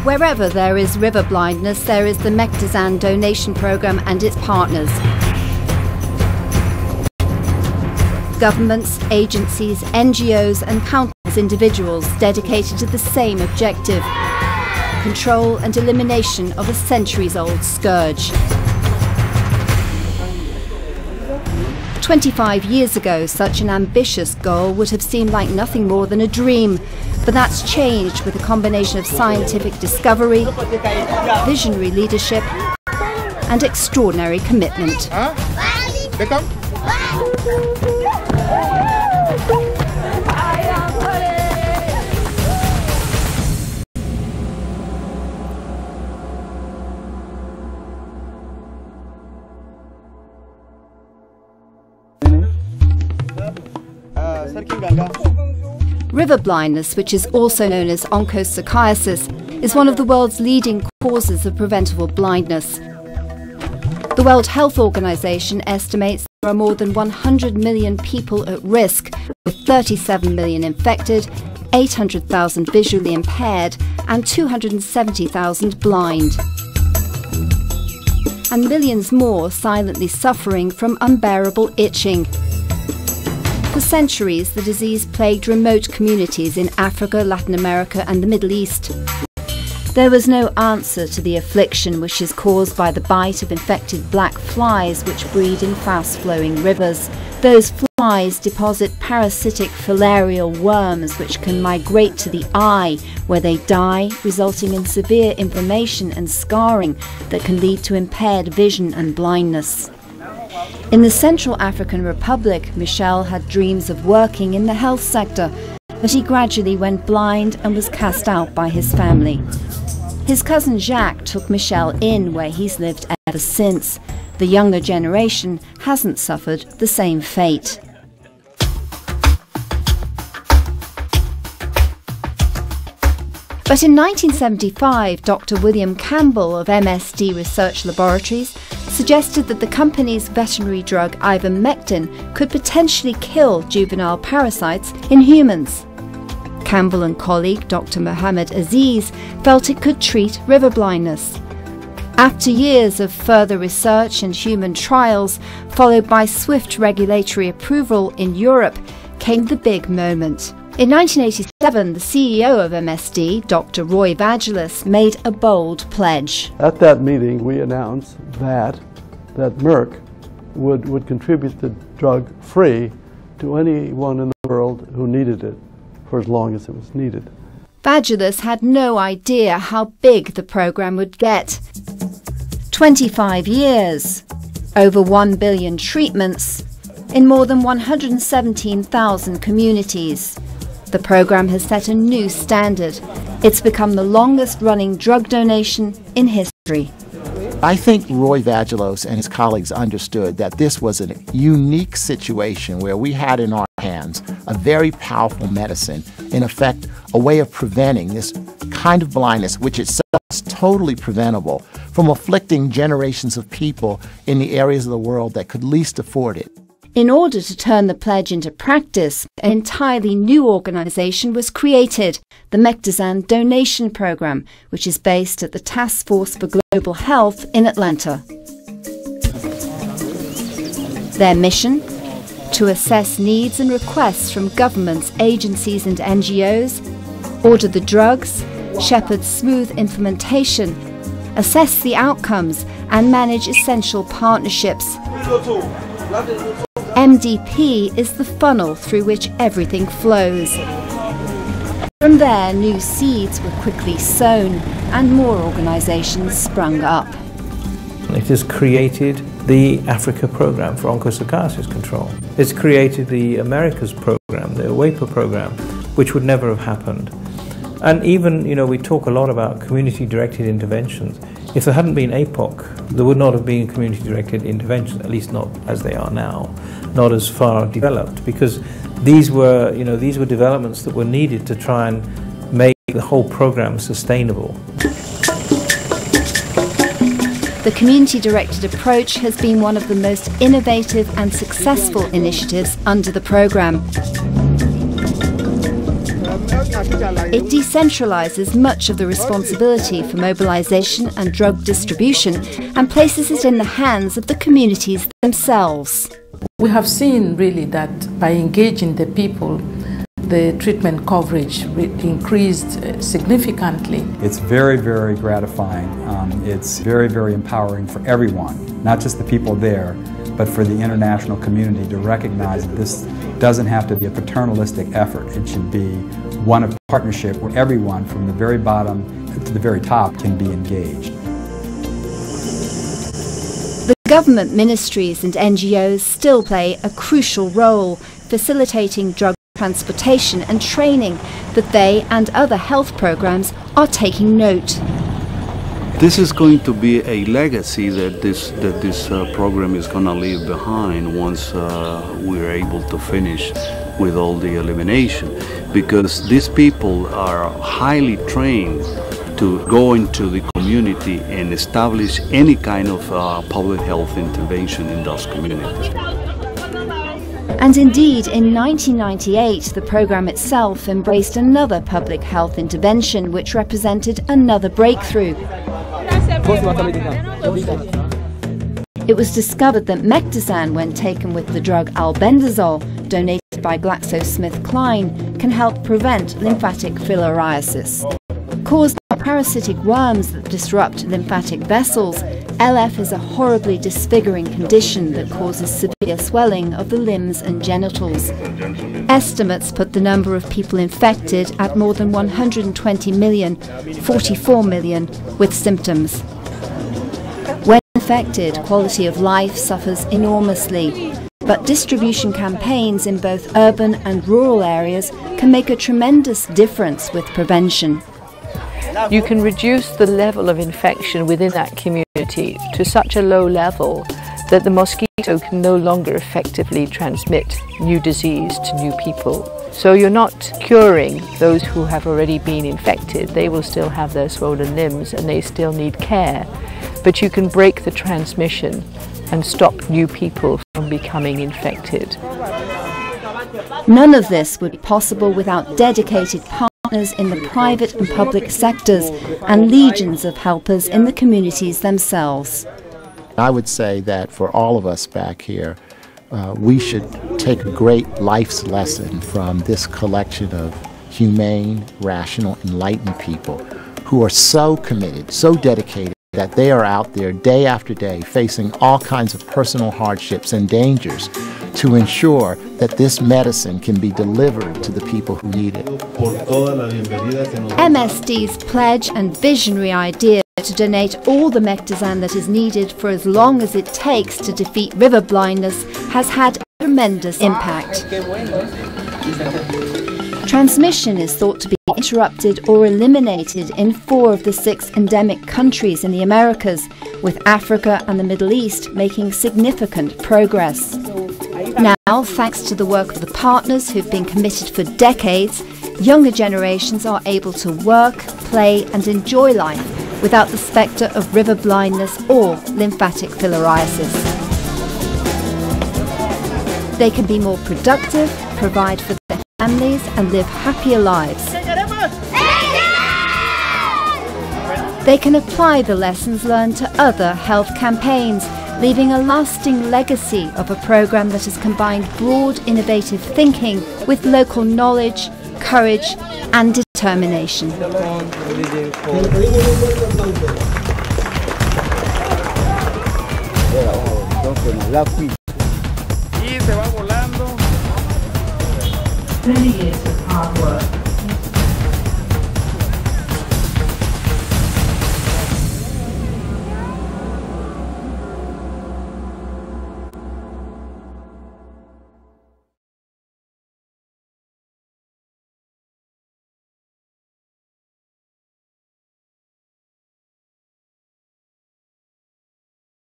Wherever there is river blindness, there is the mectizan donation program and its partners. Governments, agencies, NGOs and countless individuals dedicated to the same objective: control and elimination of a centuries-old scourge. 25 years ago, such an ambitious goal would have seemed like nothing more than a dream, but that's changed with a combination of scientific discovery, visionary leadership and extraordinary commitment. River blindness, which is also known as onchocerciasis, is one of the world's leading causes of preventable blindness. The World Health Organization estimates there are more than 100 million people at risk, with 37 million infected, 800,000 visually impaired and 270,000 blind. And millions more silently suffering from unbearable itching. For centuries, the disease plagued remote communities in Africa, Latin America and the Middle East. There was no answer to the affliction, which is caused by the bite of infected black flies which breed in fast-flowing rivers. Those flies deposit parasitic filarial worms which can migrate to the eye, where they die, resulting in severe inflammation and scarring that can lead to impaired vision and blindness. In the Central African Republic, Michel had dreams of working in the health sector, but he gradually went blind and was cast out by his family. His cousin Jacques took Michel in, where he's lived ever since. The younger generation hasn't suffered the same fate. But in 1975, Dr. William Campbell of MSD Research Laboratories suggested that the company's veterinary drug ivermectin could potentially kill juvenile parasites in humans. Campbell and colleague Dr. Mohammed Aziz felt it could treat river blindness. After years of further research and human trials, followed by swift regulatory approval in Europe, came the big moment. In 1987, the CEO of MSD, Dr. Roy Vagelos, made a bold pledge. At that meeting, we announced that Merck would contribute the drug free to anyone in the world who needed it for as long as it was needed. Vagelos had no idea how big the program would get. 25 years, over 1 billion treatments, in more than 117,000 communities. The program has set a new standard. It's become the longest-running drug donation in history. I think Roy Vagelos and his colleagues understood that this was a unique situation where we had in our hands a very powerful medicine, in effect, a way of preventing this kind of blindness, which itself is totally preventable, from afflicting generations of people in the areas of the world that could least afford it. In order to turn the pledge into practice, an entirely new organization was created, the Mectizan Donation Program, which is based at the Task Force for Global Health in Atlanta. Their mission? To assess needs and requests from governments, agencies and NGOs, order the drugs, shepherd smooth implementation, assess the outcomes and manage essential partnerships. MDP is the funnel through which everything flows. From there, new seeds were quickly sown and more organizations sprung up. It has created the Africa program for onchocerciasis control. It's created the Americas program, the WAPA program, which would never have happened. And even, we talk a lot about community-directed interventions. If there hadn't been APOC, there would not have been community-directed interventions, at least not as they are now, not as far developed, because these were developments that were needed to try and make the whole program sustainable. The community-directed approach has been one of the most innovative and successful initiatives under the program. It decentralizes much of the responsibility for mobilization and drug distribution and places it in the hands of the communities themselves. We have seen really that by engaging the people, the treatment coverage increased significantly. It's very, very gratifying. It's very, very empowering for everyone, not just the people there, but for the international community to recognize that this doesn't have to be a paternalistic effort. It should be one of partnership where everyone from the very bottom to the very top can be engaged. The government ministries and NGOs still play a crucial role, facilitating drug transportation and training, but they and other health programs are taking note. This is going to be a legacy that this program is going to leave behind once we're able to finish with all the elimination, because these people are highly trained to go into the community and establish any kind of public health intervention in those communities. And indeed, in 1998, the program itself embraced another public health intervention which represented another breakthrough. It was discovered that mectizan, when taken with the drug albendazole, donated by GlaxoSmithKline, can help prevent lymphatic filariasis. Caused by parasitic worms that disrupt lymphatic vessels, LF is a horribly disfiguring condition that causes severe swelling of the limbs and genitals. Estimates put the number of people infected at more than 120 million, 44 million, with symptoms. When infected, quality of life suffers enormously, but distribution campaigns in both urban and rural areas can make a tremendous difference with prevention. You can reduce the level of infection within that community to such a low level that the mosquito can no longer effectively transmit new disease to new people. So you're not curing those who have already been infected. They will still have their swollen limbs and they still need care. But you can break the transmission and stop new people from becoming infected. None of this would be possible without dedicated partners in the private and public sectors and legions of helpers in the communities themselves. I would say that for all of us back here, we should take a great life's lesson from this collection of humane, rational, enlightened people who are so committed, so dedicated, that they are out there day after day facing all kinds of personal hardships and dangers to ensure that this medicine can be delivered to the people who need it. MSD's pledge and visionary idea to donate all the mectizan that is needed for as long as it takes to defeat river blindness has had a tremendous impact. Transmission is thought to be interrupted or eliminated in 4 of the 6 endemic countries in the Americas, with Africa and the Middle East making significant progress. Now, thanks to the work of the partners who've been committed for decades, younger generations are able to work, play and enjoy life without the spectre of river blindness or lymphatic filariasis. They can be more productive, provide for their families and live happier lives. They can apply the lessons learned to other health campaigns, leaving a lasting legacy of a program that has combined broad, innovative thinking with local knowledge, courage and determination. Many years of hard work.